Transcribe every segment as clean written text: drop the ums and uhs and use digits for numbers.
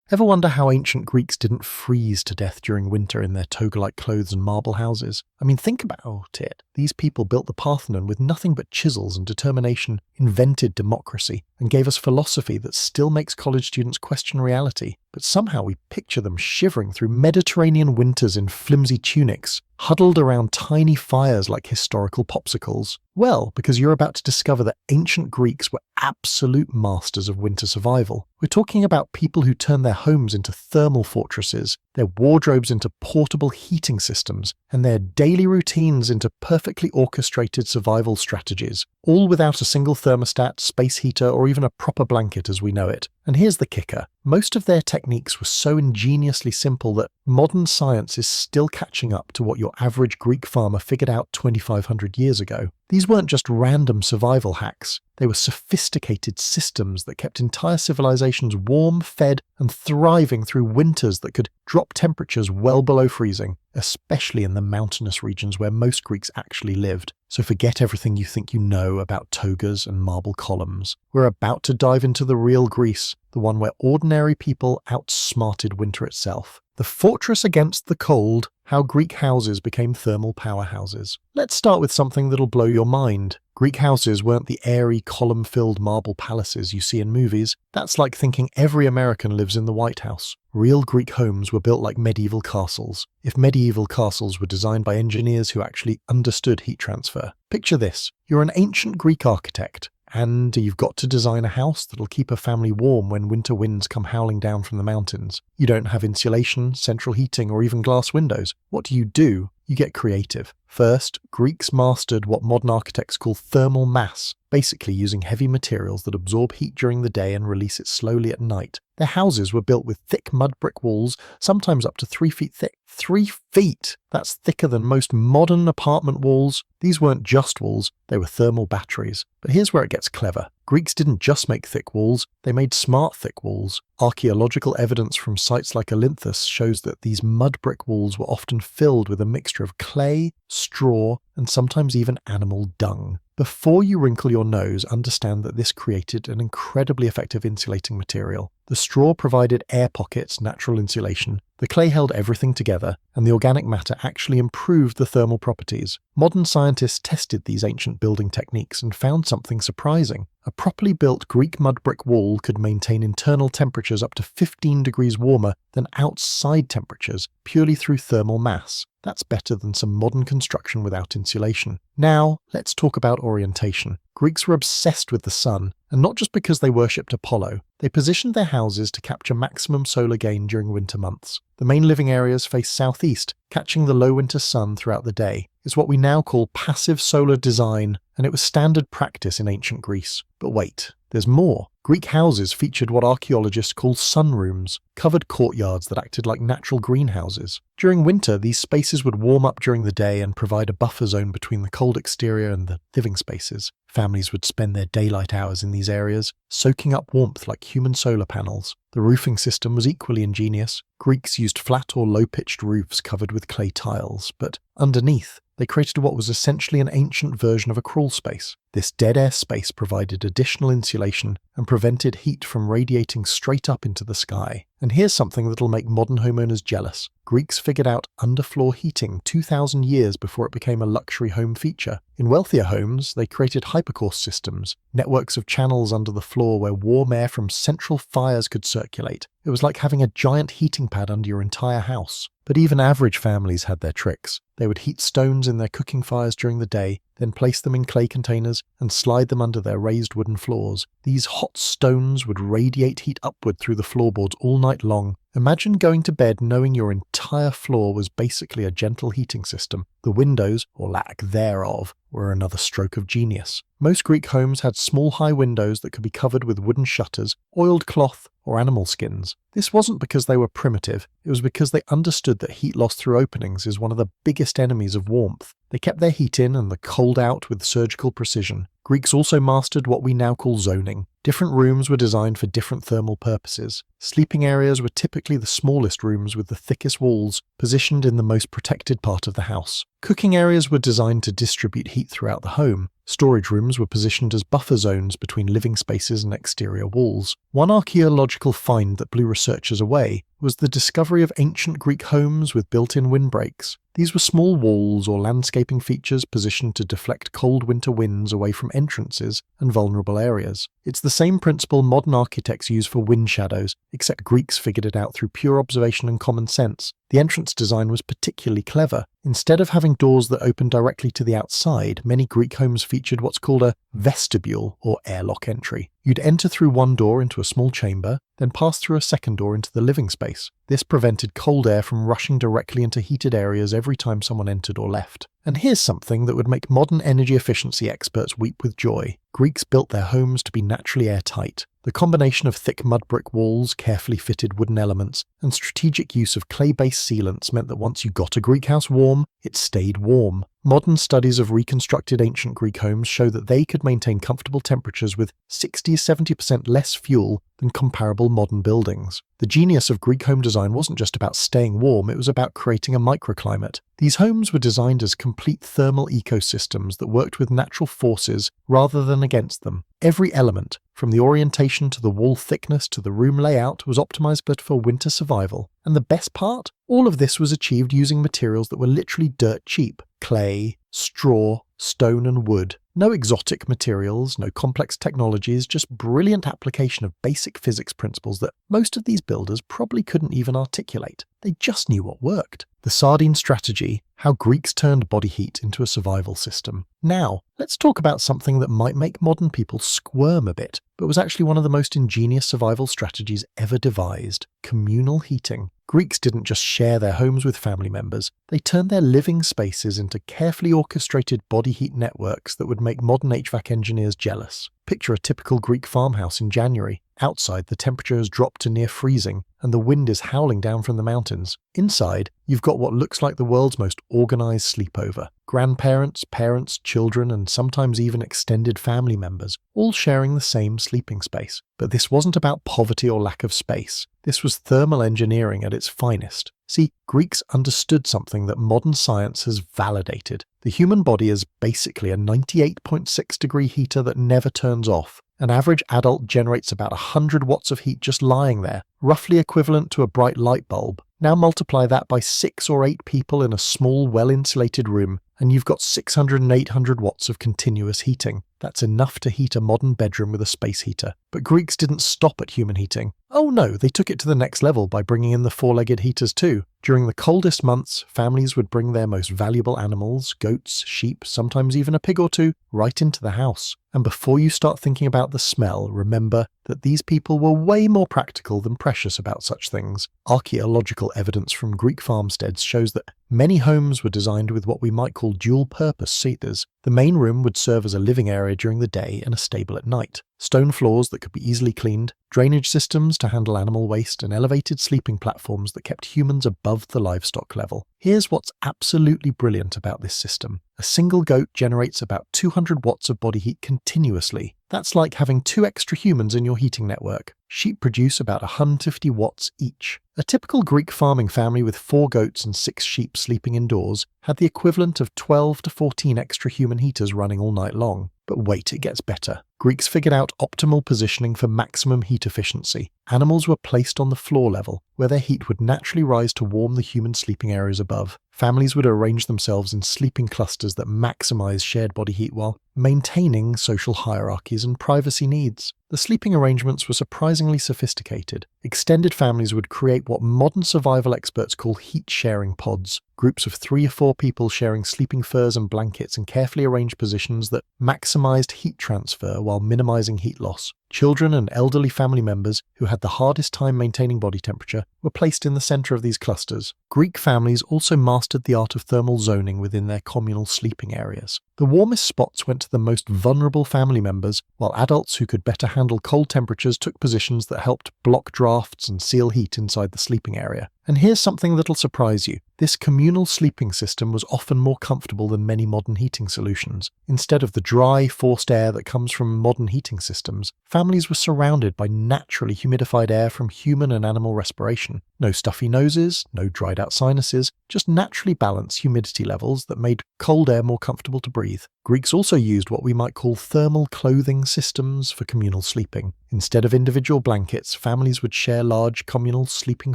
Ever wonder how ancient Greeks didn't freeze to death during winter in their toga-like clothes and marble houses? I mean, think about it. These people built the Parthenon with nothing but chisels and determination, invented democracy, and gave us philosophy that still makes college students question reality. But somehow we picture them shivering through Mediterranean winters in flimsy tunics, huddled around tiny fires like historical popsicles. Well, because you're about to discover that ancient Greeks were absolute masters of winter survival. We're talking about people who turned their homes into thermal fortresses, their wardrobes into portable heating systems, and their daily routines into perfectly orchestrated survival strategies, all without a single thermostat, space heater, or even a proper blanket as we know it. And here's the kicker. Most of their techniques were so ingeniously simple that modern science is still catching up to what your average Greek farmer figured out 2,500 years ago. These weren't just random survival hacks. They were sophisticated systems that kept entire civilizations warm, fed, and thriving through winters that could drop temperatures well below freezing, especially in the mountainous regions where most Greeks actually lived. So forget everything you think you know about togas and marble columns. We're about to dive into the real Greece, the one where ordinary people outsmarted winter itself. The fortress against the cold, how Greek houses became thermal powerhouses. Let's start with something that'll blow your mind. Greek houses weren't the airy, column-filled marble palaces you see in movies. That's like thinking every American lives in the White House. Real Greek homes were built like medieval castles, if medieval castles were designed by engineers who actually understood heat transfer. Picture this. You're an ancient Greek architect, and you've got to design a house that'll keep a family warm when winter winds come howling down from the mountains. You don't have insulation, central heating, or even glass windows. What do? You get creative. First, Greeks mastered what modern architects call thermal mass, basically using heavy materials that absorb heat during the day and release it slowly at night. Their houses were built with thick mud brick walls, sometimes up to 3 feet thick. 3 feet! That's thicker than most modern apartment walls. These weren't just walls, they were thermal batteries. But here's where it gets clever. Greeks didn't just make thick walls, they made smart thick walls. Archaeological evidence from sites like Olympus shows that these mud brick walls were often filled with a mixture of clay, straw, and sometimes even animal dung. Before you wrinkle your nose, understand that this created an incredibly effective insulating material. The straw provided air pockets, natural insulation, the clay held everything together, and the organic matter actually improved the thermal properties. Modern scientists tested these ancient building techniques and found something surprising. A properly built Greek mud brick wall could maintain internal temperatures up to 15 degrees warmer than outside temperatures purely through thermal mass. That's better than some modern construction without insulation. Now, let's talk about orientation. Greeks were obsessed with the sun, and not just because they worshipped Apollo. They positioned their houses to capture maximum solar gain during winter months. The main living areas face southeast, catching the low winter sun throughout the day. It's what we now call passive solar design, and it was standard practice in ancient Greece. But wait, there's more. Greek houses featured what archaeologists call sunrooms, covered courtyards that acted like natural greenhouses. During winter, these spaces would warm up during the day and provide a buffer zone between the cold exterior and the living spaces. Families would spend their daylight hours in these areas, soaking up warmth like human solar panels. The roofing system was equally ingenious. Greeks used flat or low-pitched roofs covered with clay tiles, but underneath, they created what was essentially an ancient version of a crawl space. This dead-air space provided additional insulation and prevented heat from radiating straight up into the sky. And here's something that'll make modern homeowners jealous. Greeks figured out underfloor heating 2,000 years before it became a luxury home feature. In wealthier homes, they created hypercourse systems, networks of channels under the floor where warm air from central fires could circulate. It was like having a giant heating pad under your entire house. But even average families had their tricks. They would heat stones in their cooking fires during the day, then place them in clay containers and slide them under their raised wooden floors. These hot stones would radiate heat upward through the floorboards all night long. Imagine going to bed knowing your entire floor was basically a gentle heating system. The windows, or lack thereof, were another stroke of genius. Most Greek homes had small high windows that could be covered with wooden shutters, oiled cloth, or animal skins. This wasn't because they were primitive, it was because they understood that heat loss through openings is one of the biggest enemies of warmth. They kept their heat in and the cold out with surgical precision. Greeks also mastered what we now call zoning. Different rooms were designed for different thermal purposes. Sleeping areas were typically the smallest rooms with the thickest walls, positioned in the most protected part of the house. Cooking areas were designed to distribute heat throughout the home. Storage rooms were positioned as buffer zones between living spaces and exterior walls. One archaeological find that blew researchers away was the discovery of ancient Greek homes with built-in windbreaks. These were small walls or landscaping features positioned to deflect cold winter winds away from entrances and vulnerable areas. It's the same principle modern architects use for wind shadows, except Greeks figured it out through pure observation and common sense. The entrance design was particularly clever. Instead of having doors that opened directly to the outside, many Greek homes featured what's called a vestibule or airlock entry. You'd enter through one door into a small chamber, then pass through a second door into the living space. This prevented cold air from rushing directly into heated areas every time someone entered or left. And here's something that would make modern energy efficiency experts weep with joy. Greeks built their homes to be naturally airtight. The combination of thick mud brick walls, carefully fitted wooden elements, and strategic use of clay-based sealants meant that once you got a Greek house warm, it stayed warm. Modern studies of reconstructed ancient Greek homes show that they could maintain comfortable temperatures with 60-70% less fuel than comparable modern buildings. The genius of Greek home design wasn't just about staying warm, it was about creating a microclimate. These homes were designed as complete thermal ecosystems that worked with natural forces rather than against them. Every element, from the orientation to the wall thickness to the room layout, was optimized for winter survival. And the best part? All of this was achieved using materials that were literally dirt cheap. Clay, straw, stone and wood. No exotic materials, no complex technologies, just brilliant application of basic physics principles that most of these builders probably couldn't even articulate. They just knew what worked. The sardine strategy, how Greeks turned body heat into a survival system. Now, let's talk about something that might make modern people squirm a bit, but was actually one of the most ingenious survival strategies ever devised: communal heating. Greeks didn't just share their homes with family members, they turned their living spaces into carefully orchestrated body heat networks that would make modern HVAC engineers jealous. Picture a typical Greek farmhouse in January. Outside, the temperature has dropped to near freezing, and the wind is howling down from the mountains. Inside, you've got what looks like the world's most organized sleepover. Grandparents, parents, children, and sometimes even extended family members, all sharing the same sleeping space. But this wasn't about poverty or lack of space. This was thermal engineering at its finest. See, Greeks understood something that modern science has validated. The human body is basically a 98.6 degree heater that never turns off. An average adult generates about 100 watts of heat just lying there, roughly equivalent to a bright light bulb. Now multiply that by 6 or 8 people in a small, well-insulated room, and you've got 600 and 800 watts of continuous heating. That's enough to heat a modern bedroom with a space heater. But Greeks didn't stop at human heating. Oh no, they took it to the next level by bringing in the four-legged heaters too. During the coldest months, families would bring their most valuable animals, goats, sheep, sometimes even a pig or two, right into the house. And before you start thinking about the smell, remember that these people were way more practical than precious about such things. Archaeological evidence from Greek farmsteads shows that many homes were designed with what we might call dual-purpose heaters. The main room would serve as a living area during the day and a stable at night. Stone floors that could be easily cleaned, drainage systems to handle animal waste, and elevated sleeping platforms that kept humans above the livestock level. Here's what's absolutely brilliant about this system. A single goat generates about 200 watts of body heat continuously. That's like having 2 extra humans in your heating network. Sheep produce about 150 watts each. A typical Greek farming family with 4 goats and 6 sheep sleeping indoors had the equivalent of 12 to 14 extra human heaters running all night long. But wait, it gets better. Greeks figured out optimal positioning for maximum heat efficiency. Animals were placed on the floor level, where their heat would naturally rise to warm the human sleeping areas above. Families would arrange themselves in sleeping clusters that maximize shared body heat while maintaining social hierarchies and privacy needs. The sleeping arrangements were surprisingly sophisticated. Extended families would create what modern survival experts call heat-sharing pods, groups of 3 or 4 people sharing sleeping furs and blankets in carefully arranged positions that maximized heat transfer while minimizing heat loss. Children and elderly family members who had the hardest time maintaining body temperature were placed in the center of these clusters. Greek families also mastered the art of thermal zoning within their communal sleeping areas. The warmest spots went to the most vulnerable family members, while adults who could better handle cold temperatures took positions that helped block drafts and seal heat inside the sleeping area. And here's something that'll surprise you. This communal sleeping system was often more comfortable than many modern heating solutions. Instead of the dry, forced air that comes from modern heating systems, families were surrounded by naturally humidified air from human and animal respiration. No stuffy noses, no dried out sinuses, just naturally balanced humidity levels that made cold air more comfortable to breathe. Greeks also used what we might call thermal clothing systems for communal sleeping. Instead of individual blankets, families would share large communal sleeping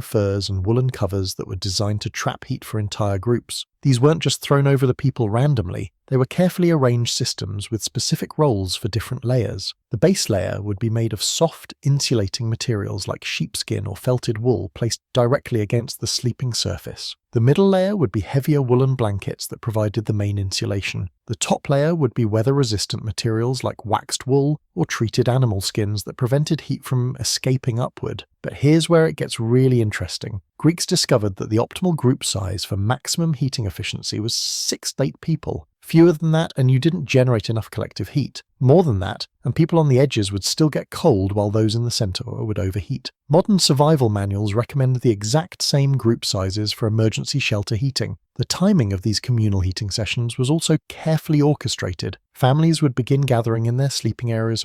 furs and woolen covers that were designed to trap heat for entire groups. These weren't just thrown over the people randomly, they were carefully arranged systems with specific roles for different layers. The base layer would be made of soft, insulating materials like sheepskin or felted wool placed directly against the sleeping surface. The middle layer would be heavier woolen blankets that provided the main insulation. The top layer would be weather-resistant materials like waxed wool or treated animal skins that prevented heat from escaping upward. But here's where it gets really interesting. Greeks discovered that the optimal group size for maximum heating efficiency was 6 to 8 people. Fewer than that, and you didn't generate enough collective heat. More than that, and people on the edges would still get cold while those in the center would overheat. Modern survival manuals recommend the exact same group sizes for emergency shelter heating. The timing of these communal heating sessions was also carefully orchestrated. Families would begin gathering in their sleeping areas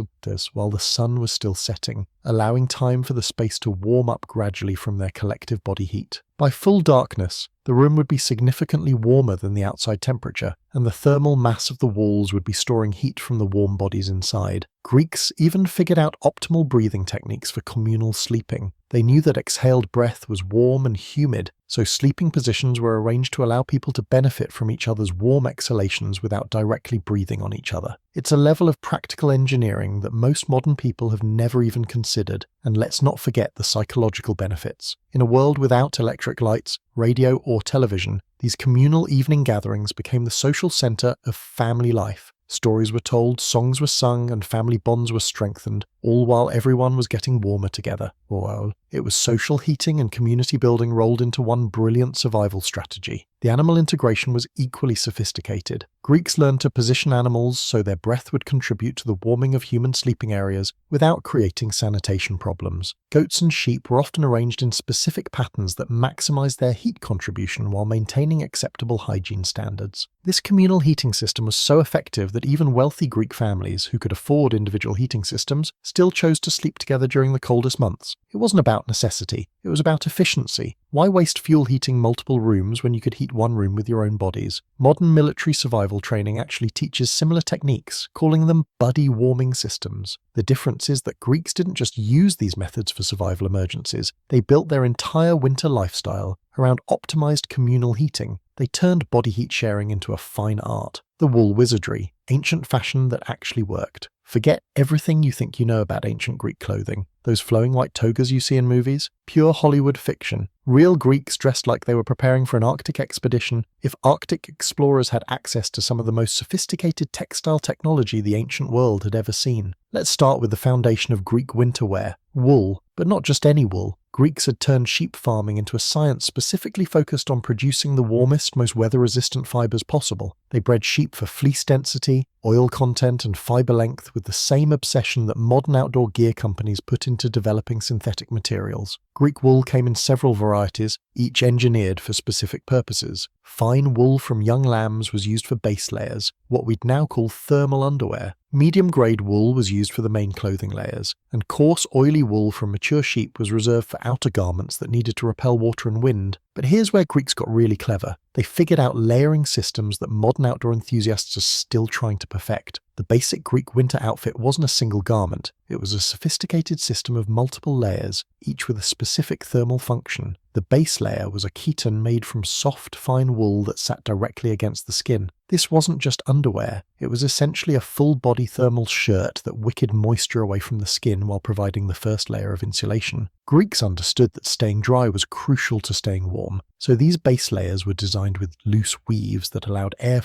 while the sun was still setting, allowing time for the space to warm up gradually from their collective body heat. By full darkness, the room would be significantly warmer than the outside temperature, and the thermal mass of the walls would be storing heat from the warm bodies inside. Greeks even figured out optimal breathing techniques for communal sleeping. They knew that exhaled breath was warm and humid, so sleeping positions were arranged to allow people to benefit from each other's warm exhalations without directly breathing on each other. It's a level of practical engineering that most modern people have never even considered, and let's not forget the psychological benefits. In a world without electric lights, radio, or television, these communal evening gatherings became the social center of family life. Stories were told, songs were sung, and family bonds were strengthened, all while everyone was getting warmer together. Well, it was social heating and community building rolled into one brilliant survival strategy. The animal integration was equally sophisticated. Greeks learned to position animals so their breath would contribute to the warming of human sleeping areas without creating sanitation problems. Goats and sheep were often arranged in specific patterns that maximized their heat contribution while maintaining acceptable hygiene standards. This communal heating system was so effective that even wealthy Greek families who could afford individual heating systems still chose to sleep together during the coldest months. It wasn't about necessity, it was about efficiency. Why waste fuel heating multiple rooms when you could heat one room with your own bodies? Modern military survival training actually teaches similar techniques, calling them buddy warming systems. The difference is that Greeks didn't just use these methods for survival emergencies, they built their entire winter lifestyle around optimized communal heating. They turned body heat sharing into a fine art. The wool wizardry, ancient fashion that actually worked. Forget everything you think you know about ancient Greek clothing. Those flowing white togas you see in movies? Pure Hollywood fiction. Real Greeks dressed like they were preparing for an Arctic expedition. If Arctic explorers had access to some of the most sophisticated textile technology the ancient world had ever seen. Let's start with the foundation of Greek winter wear. Wool, but not just any wool. Greeks had turned sheep farming into a science specifically focused on producing the warmest, most weather-resistant fibers possible. They bred sheep for fleece density, oil content, and fiber length with the same obsession that modern outdoor gear companies put into developing synthetic materials. Greek wool came in several varieties, each engineered for specific purposes. Fine wool from young lambs was used for base layers, what we'd now call thermal underwear. Medium-grade wool was used for the main clothing layers, and coarse, oily wool from mature sheep was reserved for outer garments that needed to repel water and wind. But here's where Greeks got really clever. They figured out layering systems that modern outdoor enthusiasts are still trying to perfect. The basic Greek winter outfit wasn't a single garment. It was a sophisticated system of multiple layers, each with a specific thermal function. The base layer was a chiton made from soft, fine wool that sat directly against the skin. This wasn't just underwear, it was essentially a full-body thermal shirt that wickered moisture away from the skin while providing the first layer of insulation. Greeks understood that staying dry was crucial to staying warm, so these base layers were designed with loose weaves that allowed air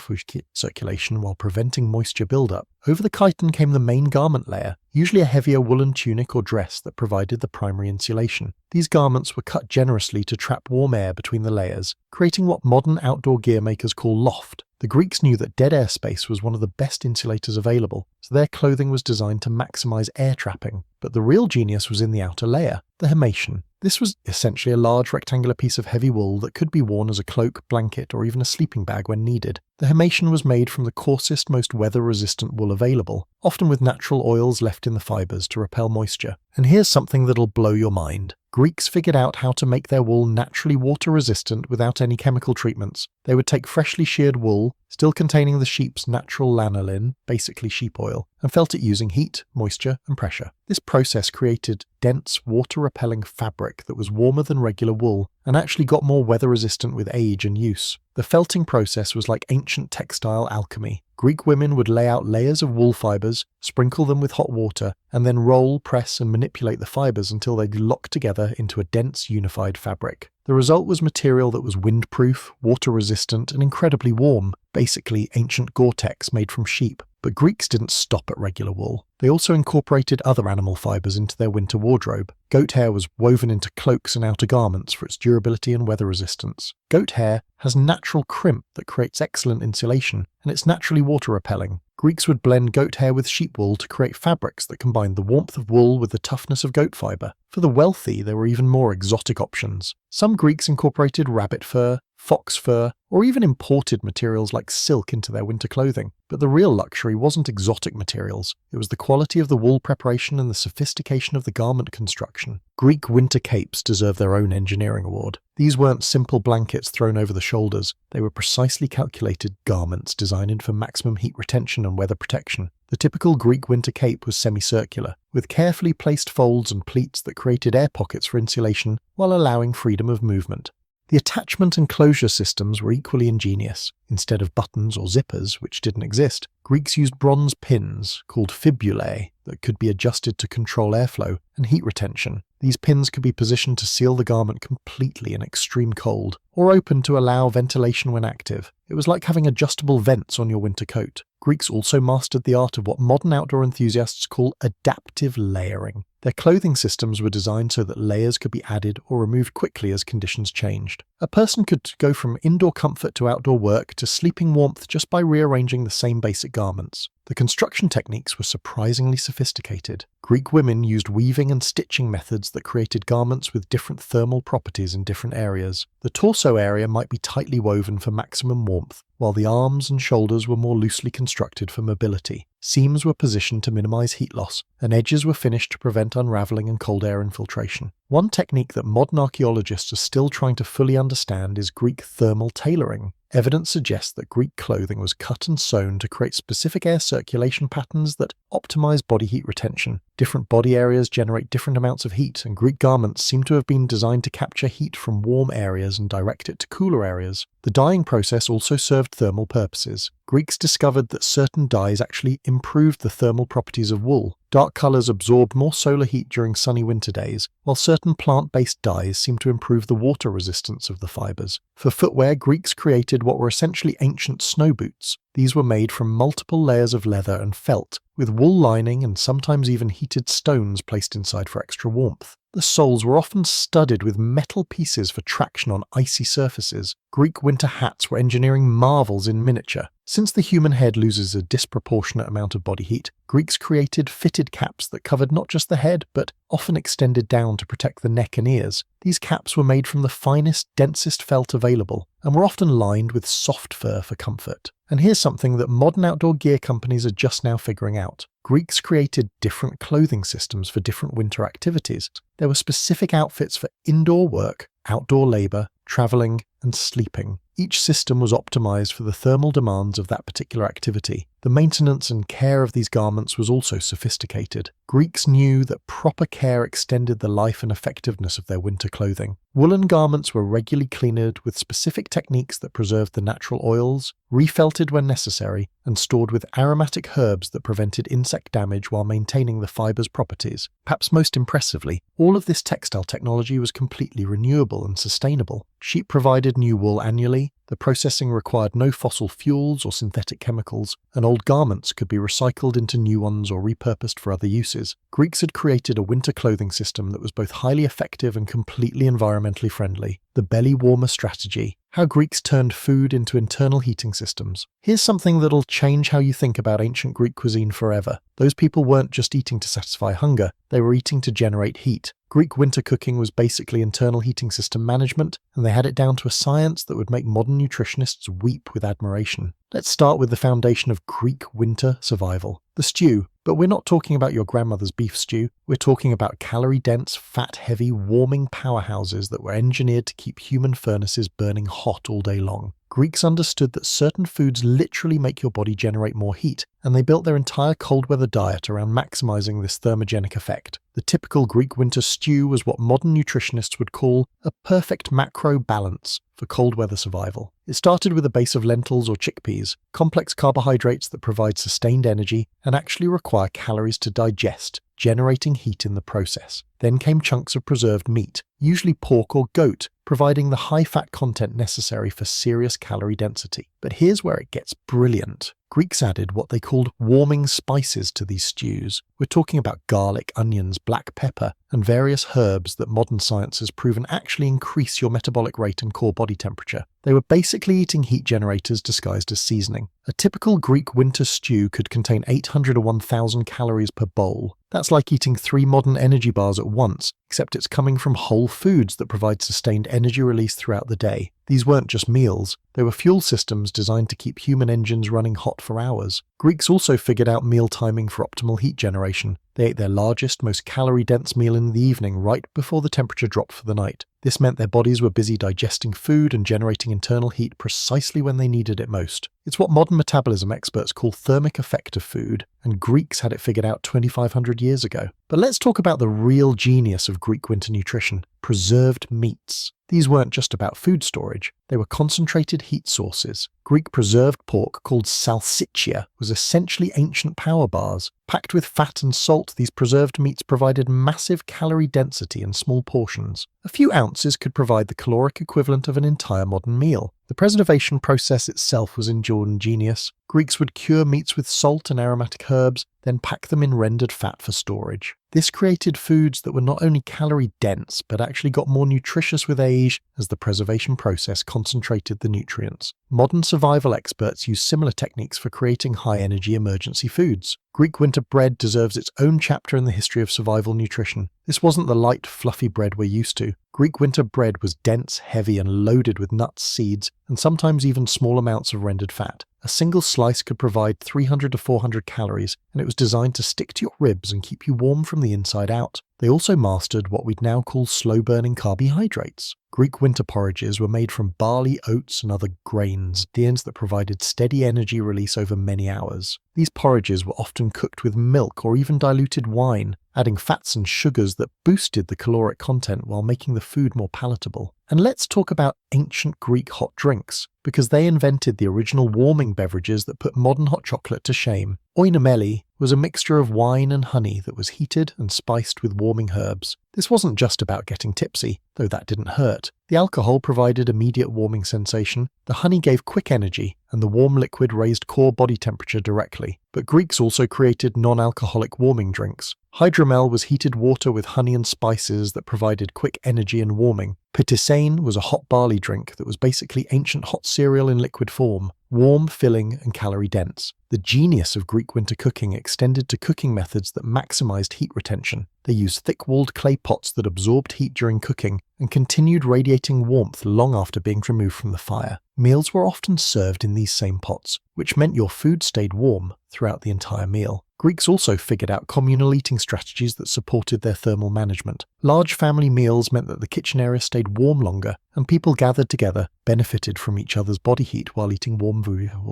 circulation while preventing moisture buildup. Over the chiton came the main garment layer, usually a heavier woolen tunic or dress that provided the primary insulation. These garments were cut generously to trap warm air between the layers, creating what modern outdoor gear makers call loft. The Greeks knew that dead air space was one of the best insulators available, so their clothing was designed to maximize air trapping. But the real genius was in the outer layer, the hemation. This was essentially a large rectangular piece of heavy wool that could be worn as a cloak, blanket, or even a sleeping bag when needed. The hemation was made from the coarsest, most weather-resistant wool available, often with natural oils left in the fibers to repel moisture. And here's something that'll blow your mind. Greeks figured out how to make their wool naturally water-resistant without any chemical treatments. They would take freshly sheared wool, still containing the sheep's natural lanolin, basically sheep oil, and felt it using heat, moisture, and pressure. This process created dense, water-repelling fabric that was warmer than regular wool, and actually got more weather-resistant with age and use. The felting process was like ancient textile alchemy. Greek women would lay out layers of wool fibers, sprinkle them with hot water, and then roll, press, and manipulate the fibers until they'd lock together into a dense, unified fabric. The result was material that was windproof, water-resistant, and incredibly warm, basically ancient Gore-Tex made from sheep. But Greeks didn't stop at regular wool. They also incorporated other animal fibers into their winter wardrobe. Goat hair was woven into cloaks and outer garments for its durability and weather resistance. Goat hair has natural crimp that creates excellent insulation, and it's naturally water-repelling. Greeks would blend goat hair with sheep wool to create fabrics that combined the warmth of wool with the toughness of goat fiber. For the wealthy, there were even more exotic options. Some Greeks incorporated rabbit fur, fox fur, or even imported materials like silk into their winter clothing. But the real luxury wasn't exotic materials, it was the quality of the wool preparation and the sophistication of the garment construction. Greek winter capes deserve their own engineering award. These weren't simple blankets thrown over the shoulders, they were precisely calculated garments designed for maximum heat retention and weather protection. The typical Greek winter cape was semicircular, with carefully placed folds and pleats that created air pockets for insulation while allowing freedom of movement. The attachment and closure systems were equally ingenious. Instead of buttons or zippers, which didn't exist, Greeks used bronze pins, called fibulae, that could be adjusted to control airflow and heat retention. These pins could be positioned to seal the garment completely in extreme cold, or open to allow ventilation when active. It was like having adjustable vents on your winter coat. Greeks also mastered the art of what modern outdoor enthusiasts call adaptive layering. Their clothing systems were designed so that layers could be added or removed quickly as conditions changed. A person could go from indoor comfort to outdoor work to sleeping warmth just by rearranging the same basic garments. The construction techniques were surprisingly sophisticated. Greek women used weaving and stitching methods that created garments with different thermal properties in different areas. The torso area might be tightly woven for maximum warmth, while the arms and shoulders were more loosely constructed for mobility. Seams were positioned to minimize heat loss, and edges were finished to prevent unraveling and cold air infiltration. One technique that modern archaeologists are still trying to fully understand is Greek thermal tailoring. Evidence suggests that Greek clothing was cut and sewn to create specific air circulation patterns that optimize body heat retention. Different body areas generate different amounts of heat, and Greek garments seem to have been designed to capture heat from warm areas and direct it to cooler areas. The dyeing process also served thermal purposes. Greeks discovered that certain dyes actually improved the thermal properties of wool. Dark colours absorbed more solar heat during sunny winter days, while certain plant-based dyes seemed to improve the water resistance of the fibres. For footwear, Greeks created what were essentially ancient snow boots. These were made from multiple layers of leather and felt, with wool lining and sometimes even heated stones placed inside for extra warmth. The soles were often studded with metal pieces for traction on icy surfaces. Greek winter hats were engineering marvels in miniature. Since the human head loses a disproportionate amount of body heat, Greeks created fitted caps that covered not just the head, but often extended down to protect the neck and ears. These caps were made from the finest, densest felt available, and were often lined with soft fur for comfort. And here's something that modern outdoor gear companies are just now figuring out. Greeks created different clothing systems for different winter activities. There were specific outfits for indoor work, outdoor labour, travelling, and sleeping. Each system was optimized for the thermal demands of that particular activity. The maintenance and care of these garments was also sophisticated. Greeks knew that proper care extended the life and effectiveness of their winter clothing. Woolen garments were regularly cleaned with specific techniques that preserved the natural oils, refelted when necessary, and stored with aromatic herbs that prevented insect damage while maintaining the fiber's properties. Perhaps most impressively, all of this textile technology was completely renewable and sustainable. Sheep provided new wool annually, the processing required no fossil fuels or synthetic chemicals, and old garments could be recycled into new ones or repurposed for other uses. Greeks had created a winter clothing system that was both highly effective and completely environmentally friendly. the belly warmer strategy, how Greeks turned food into internal heating systems. Here's something that'll change how you think about ancient Greek cuisine forever. Those people weren't just eating to satisfy hunger, they were eating to generate heat. Greek winter cooking was basically internal heating system management, and they had it down to a science that would make modern nutritionists weep with admiration. Let's start with the foundation of Greek winter survival, the stew. But we're not talking about your grandmother's beef stew, we're talking about calorie-dense, fat-heavy, warming powerhouses that were engineered to keep human furnaces burning hot all day long. Greeks understood that certain foods literally make your body generate more heat, and they built their entire cold-weather diet around maximizing this thermogenic effect. The typical Greek winter stew was what modern nutritionists would call a perfect macro balance for cold-weather survival. It started with a base of lentils or chickpeas, complex carbohydrates that provide sustained energy and actually require calories to digest, generating heat in the process. Then came chunks of preserved meat, usually pork or goat, providing the high-fat content necessary for serious calorie density. But here's where it gets brilliant. Greeks added what they called warming spices to these stews. We're talking about garlic, onions, black pepper, and various herbs that modern science has proven actually increase your metabolic rate and core body temperature. They were basically eating heat generators disguised as seasoning. A typical Greek winter stew could contain 800 to 1,000 calories per bowl. That's like eating 3 modern energy bars at once, except it's coming from whole foods that provide sustained energy release throughout the day. These weren't just meals, they were fuel systems designed to keep human engines running hot for hours. Greeks also figured out meal timing for optimal heat generation. They ate their largest, most calorie-dense meal in the evening right before the temperature dropped for the night. This meant their bodies were busy digesting food and generating internal heat precisely when they needed it most. It's what modern metabolism experts call thermic effect of food, and Greeks had it figured out 2,500 years ago. But let's talk about the real genius of Greek winter nutrition: preserved meats. These weren't just about food storage, they were concentrated heat sources. Greek preserved pork, called salsiccia, was essentially ancient power bars. Packed with fat and salt, these preserved meats provided massive calorie density in small portions. A few ounces could provide the caloric equivalent of an entire modern meal. The preservation process itself was ingenious. Greeks would cure meats with salt and aromatic herbs, then pack them in rendered fat for storage. This created foods that were not only calorie-dense, but actually got more nutritious with age as the preservation process concentrated the nutrients. Modern survival experts use similar techniques for creating high-energy emergency foods. Greek winter bread deserves its own chapter in the history of survival nutrition. This wasn't the light, fluffy bread we're used to. Greek winter bread was dense, heavy, and loaded with nuts, seeds, and sometimes even small amounts of rendered fat. A single slice could provide 300 to 400 calories, and it was designed to stick to your ribs and keep you warm from the inside out. They also mastered what we'd now call slow-burning carbohydrates. Greek winter porridges were made from barley, oats, and other grains that provided steady energy release over many hours. These porridges were often cooked with milk or even diluted wine, adding fats and sugars that boosted the caloric content while making the food more palatable. And let's talk about ancient Greek hot drinks, because they invented the original warming beverages that put modern hot chocolate to shame. Oinomeli was a mixture of wine and honey that was heated and spiced with warming herbs. This wasn't just about getting tipsy, though that didn't hurt. The alcohol provided immediate warming sensation, the honey gave quick energy, and the warm liquid raised core body temperature directly. But Greeks also created non-alcoholic warming drinks. Hydromel was heated water with honey and spices that provided quick energy and warming. Pitissane was a hot barley drink that was basically ancient hot cereal in liquid form, warm, filling, and calorie-dense. The genius of Greek winter cooking extended to cooking methods that maximized heat retention. They used thick-walled clay pots that absorbed heat during cooking and continued radiating warmth long after being removed from the fire. Meals were often served in these same pots, which meant your food stayed warm throughout the entire meal. Greeks also figured out communal eating strategies that supported their thermal management. Large family meals meant that the kitchen area stayed warm longer, and people gathered together, benefited from each other's body heat while eating warm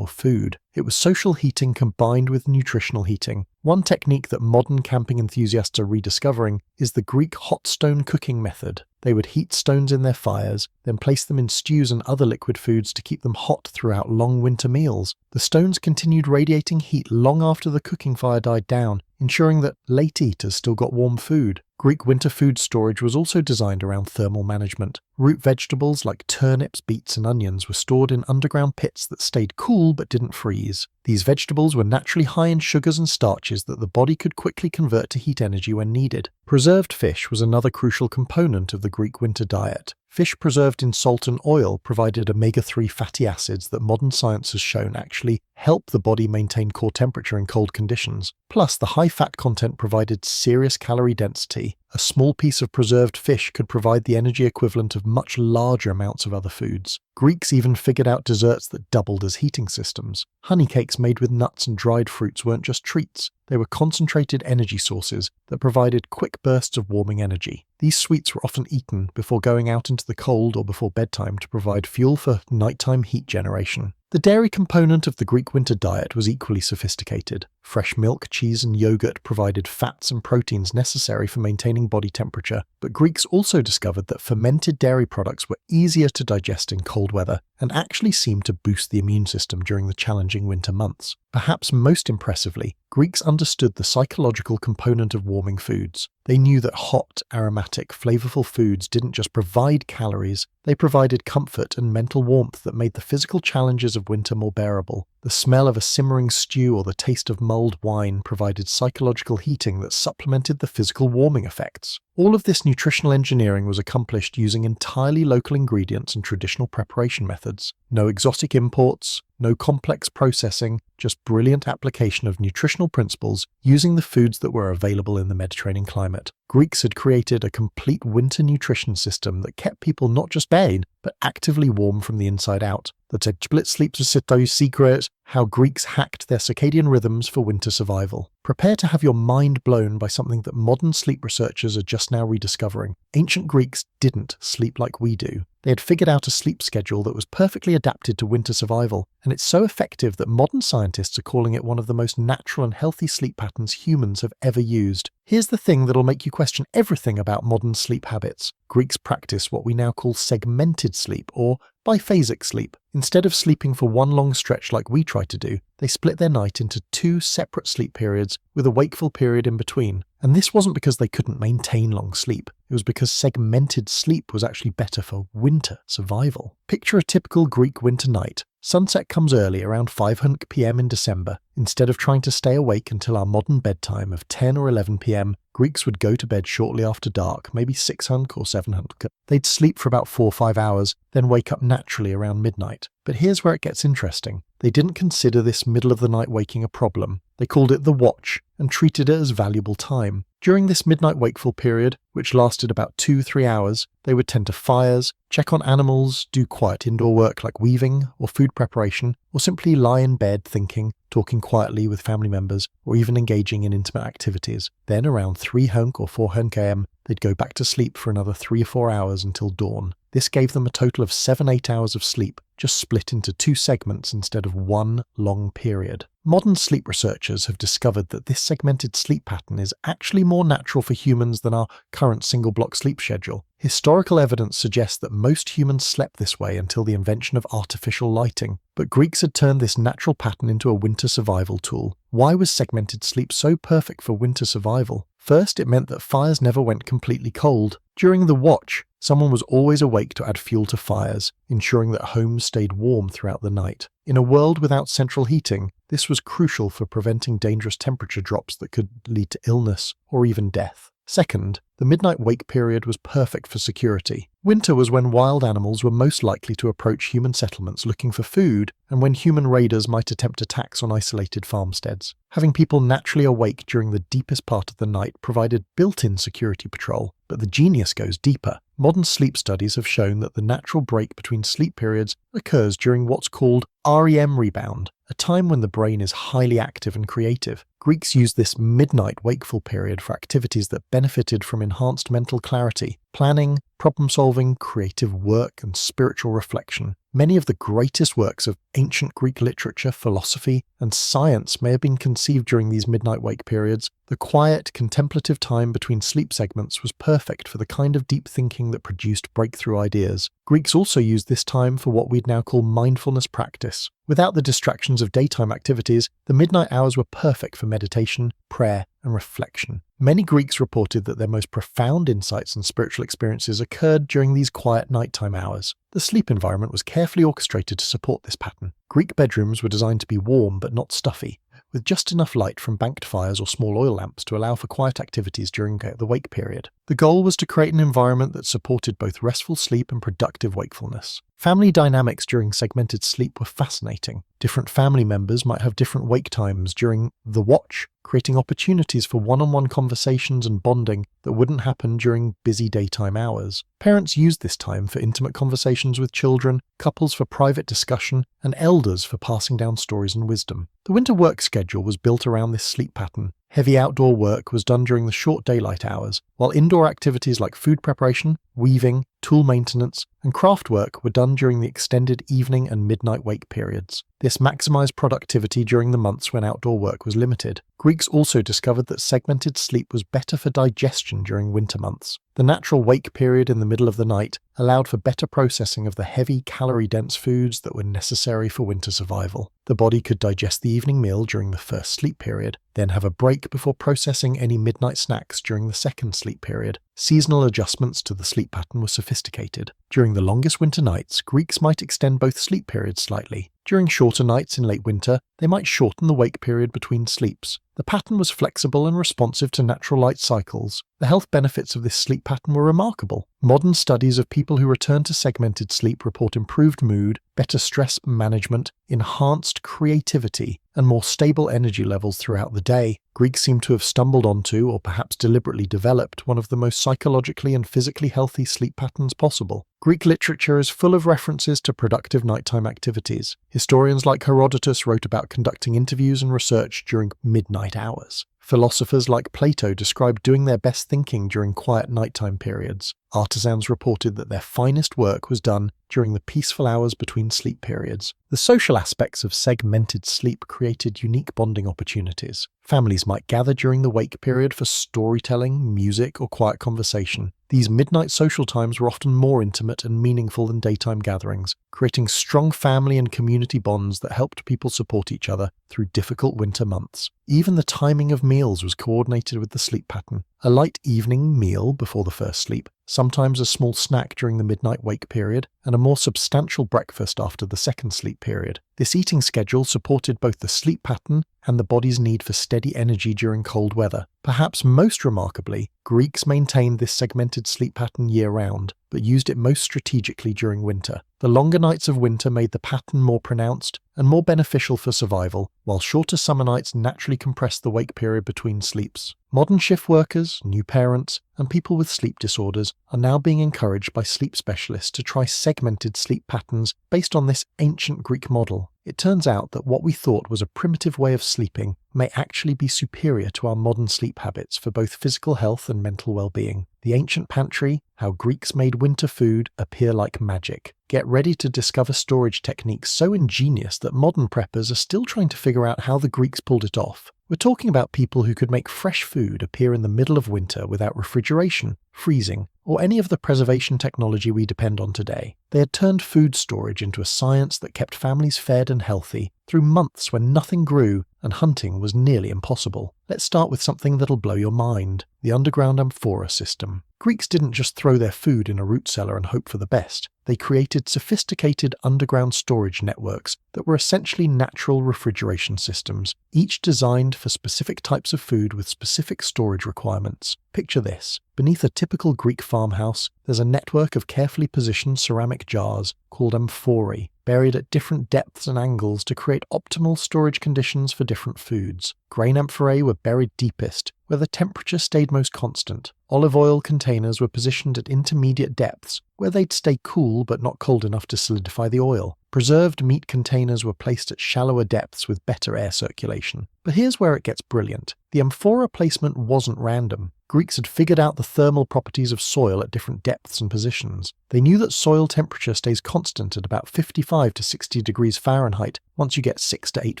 food. It was social heating combined with nutritional heating. One technique that modern camping enthusiasts are rediscovering is the Greek hot stone cooking method. They would heat stones in their fires, then place them in stews and other liquid foods to keep them hot throughout long winter meals. The stones continued radiating heat long after the cooking fire died down, ensuring that late eaters still got warm food. Greek winter food storage was also designed around thermal management. Root vegetables like turnips, beets, and onions were stored in underground pits that stayed cool but didn't freeze. These vegetables were naturally high in sugars and starches that the body could quickly convert to heat energy when needed. Preserved fish was another crucial component of the Greek winter diet. Fish preserved in salt and oil provided omega-3 fatty acids that modern science has shown actually help the body maintain core temperature in cold conditions. Plus, the high fat content provided serious calorie density. A small piece of preserved fish could provide the energy equivalent of much larger amounts of other foods. Greeks even figured out desserts that doubled as heating systems. Honey cakes made with nuts and dried fruits weren't just treats. They were concentrated energy sources that provided quick bursts of warming energy. These sweets were often eaten before going out into the cold or before bedtime to provide fuel for nighttime heat generation. The dairy component of the Greek winter diet was equally sophisticated. Fresh milk, cheese, and yogurt provided fats and proteins necessary for maintaining body temperature, but Greeks also discovered that fermented dairy products were easier to digest in cold weather and actually seemed to boost the immune system during the challenging winter months. Perhaps most impressively, Greeks understood the psychological component of warming foods. They knew that hot, aromatic, flavorful foods didn't just provide calories, they provided comfort and mental warmth that made the physical challenges of winter more bearable. The smell of a simmering stew or the taste of mulled wine provided psychological heating that supplemented the physical warming effects. All of this nutritional engineering was accomplished using entirely local ingredients and traditional preparation methods. No exotic imports, no complex processing, just brilliant application of nutritional principles using the foods that were available in the Mediterranean climate. Greeks had created a complete winter nutrition system that kept people not just bathed, but actively warm from the inside out. The split sleep secret, how Greeks hacked their circadian rhythms for winter survival. Prepare to have your mind blown by something that modern sleep researchers are just now rediscovering. Ancient Greeks didn't sleep like we do. They had figured out a sleep schedule that was perfectly adapted to winter survival, and it's so effective that modern scientists are calling it one of the most natural and healthy sleep patterns humans have ever used. Here's the thing that'll make you question everything about modern sleep habits. Greeks practice what we now call segmented sleep, or biphasic sleep. Instead of sleeping for one long stretch like we try to do, they split their night into two separate sleep periods with a wakeful period in between. And this wasn't because they couldn't maintain long sleep. It was because segmented sleep was actually better for winter survival. Picture a typical Greek winter night. Sunset comes early, around 500 p.m. in December. Instead of trying to stay awake until our modern bedtime of 10 or 11 p.m., Greeks would go to bed shortly after dark, maybe 600 or 700. They'd sleep for about 4 or 5 hours, then wake up naturally around midnight. But here's where it gets interesting. They didn't consider this middle of the night waking a problem. They called it the watch and treated it as valuable time. During this midnight wakeful period, which lasted about 2-3 hours, they would tend to fires, check on animals, do quiet indoor work like weaving or food preparation, or simply lie in bed thinking, talking quietly with family members, or even engaging in intimate activities. Then around 300 or 400 am, they'd go back to sleep for another 3 or 4 hours until dawn. This gave them a total of 7-8 hours of sleep, just split into 2 segments instead of one long period. Modern sleep researchers have discovered that this segmented sleep pattern is actually more natural for humans than our current single-block sleep schedule. Historical evidence suggests that most humans slept this way until the invention of artificial lighting, but Greeks had turned this natural pattern into a winter survival tool. Why was segmented sleep so perfect for winter survival? First, it meant that fires never went completely cold. During the watch, someone was always awake to add fuel to fires, ensuring that homes stayed warm throughout the night. In a world without central heating, this was crucial for preventing dangerous temperature drops that could lead to illness or even death. Second, the midnight wake period was perfect for security. Winter was when wild animals were most likely to approach human settlements looking for food, and when human raiders might attempt attacks on isolated farmsteads. Having people naturally awake during the deepest part of the night provided built-in security patrol. But the genius goes deeper. Modern sleep studies have shown that the natural break between sleep periods occurs during what's called REM rebound, a time when the brain is highly active and creative. Greeks used this midnight wakeful period for activities that benefited from enhanced mental clarity, planning, problem-solving, creative work, and spiritual reflection. Many of the greatest works of ancient Greek literature, philosophy, and science may have been conceived during these midnight wake periods. The quiet, contemplative time between sleep segments was perfect for the kind of deep thinking that produced breakthrough ideas. Greeks also used this time for what we'd now call mindfulness practice. Without the distractions of daytime activities, the midnight hours were perfect for meditation, prayer, and reflection. Many Greeks reported that their most profound insights and spiritual experiences occurred during these quiet nighttime hours. The sleep environment was carefully orchestrated to support this pattern. Greek bedrooms were designed to be warm but not stuffy, with just enough light from banked fires or small oil lamps to allow for quiet activities during the wake period. The goal was to create an environment that supported both restful sleep and productive wakefulness. Family dynamics during segmented sleep were fascinating. Different family members might have different wake times during the watch, creating opportunities for one-on-one conversations and bonding that wouldn't happen during busy daytime hours. Parents used this time for intimate conversations with children, couples for private discussion, and elders for passing down stories and wisdom. The winter work schedule was built around this sleep pattern. Heavy outdoor work was done during the short daylight hours, while indoor activities like food preparation, weaving, tool maintenance, and craft work were done during the extended evening and midnight wake periods. This maximized productivity during the months when outdoor work was limited. Greeks also discovered that segmented sleep was better for digestion during winter months. The natural wake period in the middle of the night allowed for better processing of the heavy, calorie-dense foods that were necessary for winter survival. The body could digest the evening meal during the first sleep period, then have a break before processing any midnight snacks during the second sleep period. Seasonal adjustments to the sleep pattern were sophisticated. During the longest winter nights, Greeks might extend both sleep periods slightly. During shorter nights in late winter, they might shorten the wake period between sleeps. The pattern was flexible and responsive to natural light cycles. The health benefits of this sleep pattern were remarkable. Modern studies of people who return to segmented sleep report improved mood, better stress management, enhanced creativity, and more stable energy levels throughout the day. Greeks seem to have stumbled onto, or perhaps deliberately developed, one of the most psychologically and physically healthy sleep patterns possible. Greek literature is full of references to productive nighttime activities. Historians like Herodotus wrote about conducting interviews and research during midnight hours. Philosophers like Plato described doing their best thinking during quiet nighttime periods. Artisans reported that their finest work was done during the peaceful hours between sleep periods. The social aspects of segmented sleep created unique bonding opportunities. Families might gather during the wake period for storytelling, music, or quiet conversation. These midnight social times were often more intimate and meaningful than daytime gatherings, creating strong family and community bonds that helped people support each other through difficult winter months. Even the timing of meals was coordinated with the sleep pattern. A light evening meal before the first sleep, sometimes a small snack during the midnight wake period, and a more substantial breakfast after the second sleep period. This eating schedule supported both the sleep pattern and the body's need for steady energy during cold weather. Perhaps most remarkably, Greeks maintained this segmented sleep pattern year-round, but used it most strategically during winter. The longer nights of winter made the pattern more pronounced and more beneficial for survival, while shorter summer nights naturally compressed the wake period between sleeps. Modern shift workers, new parents, and people with sleep disorders are now being encouraged by sleep specialists to try segmented sleep patterns based on this ancient Greek model. It turns out that what we thought was a primitive way of sleeping may actually be superior to our modern sleep habits for both physical health and mental well-being. The ancient pantry, how Greeks made winter food appear like magic. Get ready to discover storage techniques so ingenious that modern preppers are still trying to figure out how the Greeks pulled it off. We're talking about people who could make fresh food appear in the middle of winter without refrigeration, freezing, or any of the preservation technology we depend on today. They had turned food storage into a science that kept families fed and healthy through months when nothing grew and hunting was nearly impossible. Let's start with something that'll blow your mind: the underground amphora system. Greeks didn't just throw their food in a root cellar and hope for the best. They created sophisticated underground storage networks that were essentially natural refrigeration systems, each designed for specific types of food with specific storage requirements. Picture this. Beneath a typical Greek farmhouse, there's a network of carefully positioned ceramic jars called amphorae, buried at different depths and angles to create optimal storage conditions for different foods. Grain amphorae were buried deepest, where the temperature stayed most constant. Olive oil containers were positioned at intermediate depths, where they'd stay cool but not cold enough to solidify the oil. Preserved meat containers were placed at shallower depths with better air circulation. But here's where it gets brilliant. The amphora placement wasn't random. Greeks had figured out the thermal properties of soil at different depths and positions. They knew that soil temperature stays constant at about 55 to 60 degrees Fahrenheit once you get 6 to 8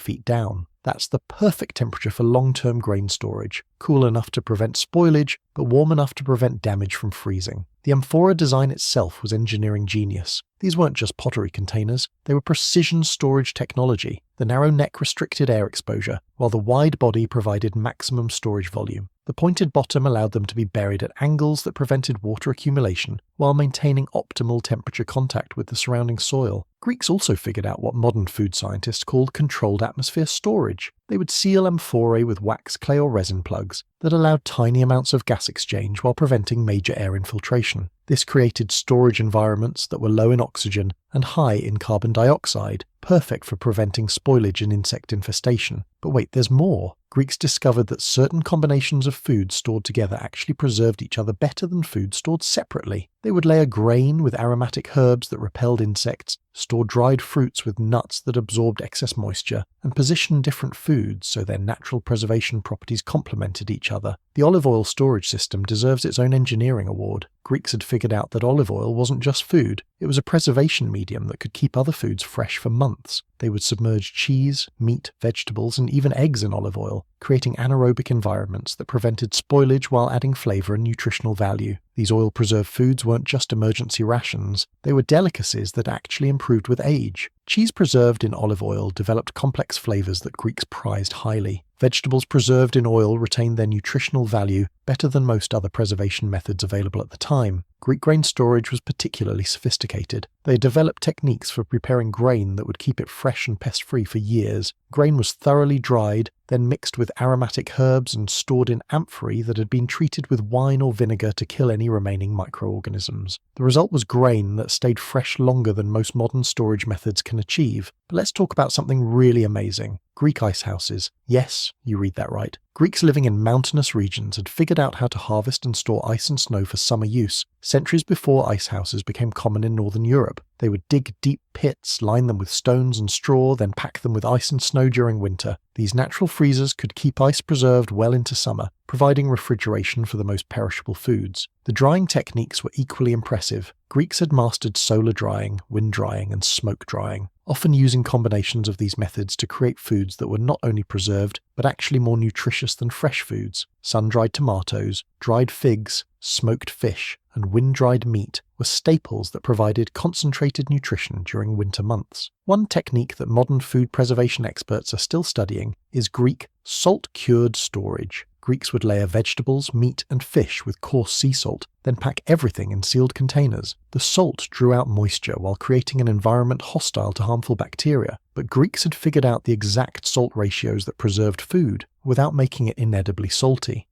feet down. That's the perfect temperature for long-term grain storage, cool enough to prevent spoilage, but warm enough to prevent damage from freezing. The amphora design itself was engineering genius. These weren't just pottery containers, they were precision storage technology. The narrow neck restricted air exposure, while the wide body provided maximum storage volume. The pointed bottom allowed them to be buried at angles that prevented water accumulation, while maintaining optimal temperature contact with the surrounding soil. Greeks also figured out what modern food scientists called controlled atmosphere storage. They would seal amphorae with wax, clay or resin plugs that allowed tiny amounts of gas exchange while preventing major air infiltration. This created storage environments that were low in oxygen and high in carbon dioxide, perfect for preventing spoilage and insect infestation. But wait, there's more. Greeks discovered that certain combinations of food stored together actually preserved each other better than food stored separately. They would layer grain with aromatic herbs that repelled insects, store dried fruits with nuts that absorbed excess moisture, and position different foods so their natural preservation properties complemented each other. The olive oil storage system deserves its own engineering award. Greeks had figured out that olive oil wasn't just food, it was a preservation medium that could keep other foods fresh for months. They would submerge cheese, meat, vegetables, and even eggs in olive oil, creating anaerobic environments that prevented spoilage while adding flavor and nutritional value. These oil-preserved foods weren't just emergency rations, they were delicacies that actually improved with age. Cheese preserved in olive oil developed complex flavors that Greeks prized highly. Vegetables preserved in oil retained their nutritional value better than most other preservation methods available at the time. Greek grain storage was particularly sophisticated. They developed techniques for preparing grain that would keep it fresh and pest-free for years. Grain was thoroughly dried, then mixed with aromatic herbs and stored in amphorae that had been treated with wine or vinegar to kill any remaining microorganisms. The result was grain that stayed fresh longer than most modern storage methods can achieve. But let's talk about something really amazing. Greek ice houses. Yes, you read that right. Greeks living in mountainous regions had figured out how to harvest and store ice and snow for summer use, centuries before ice houses became common in northern Europe. They would dig deep pits, line them with stones and straw, then pack them with ice and snow during winter. These natural freezers could keep ice preserved well into summer, providing refrigeration for the most perishable foods. The drying techniques were equally impressive. Greeks had mastered solar drying, wind drying, and smoke drying, often using combinations of these methods to create foods that were not only preserved, but actually more nutritious than fresh foods. Sun-dried tomatoes, dried figs, smoked fish, and wind-dried meat were staples that provided concentrated nutrition during winter months. One technique that modern food preservation experts are still studying is Greek salt-cured storage. Greeks would layer vegetables, meat, and fish with coarse sea salt, then pack everything in sealed containers. The salt drew out moisture while creating an environment hostile to harmful bacteria, but Greeks had figured out the exact salt ratios that preserved food, without making it inedibly salty.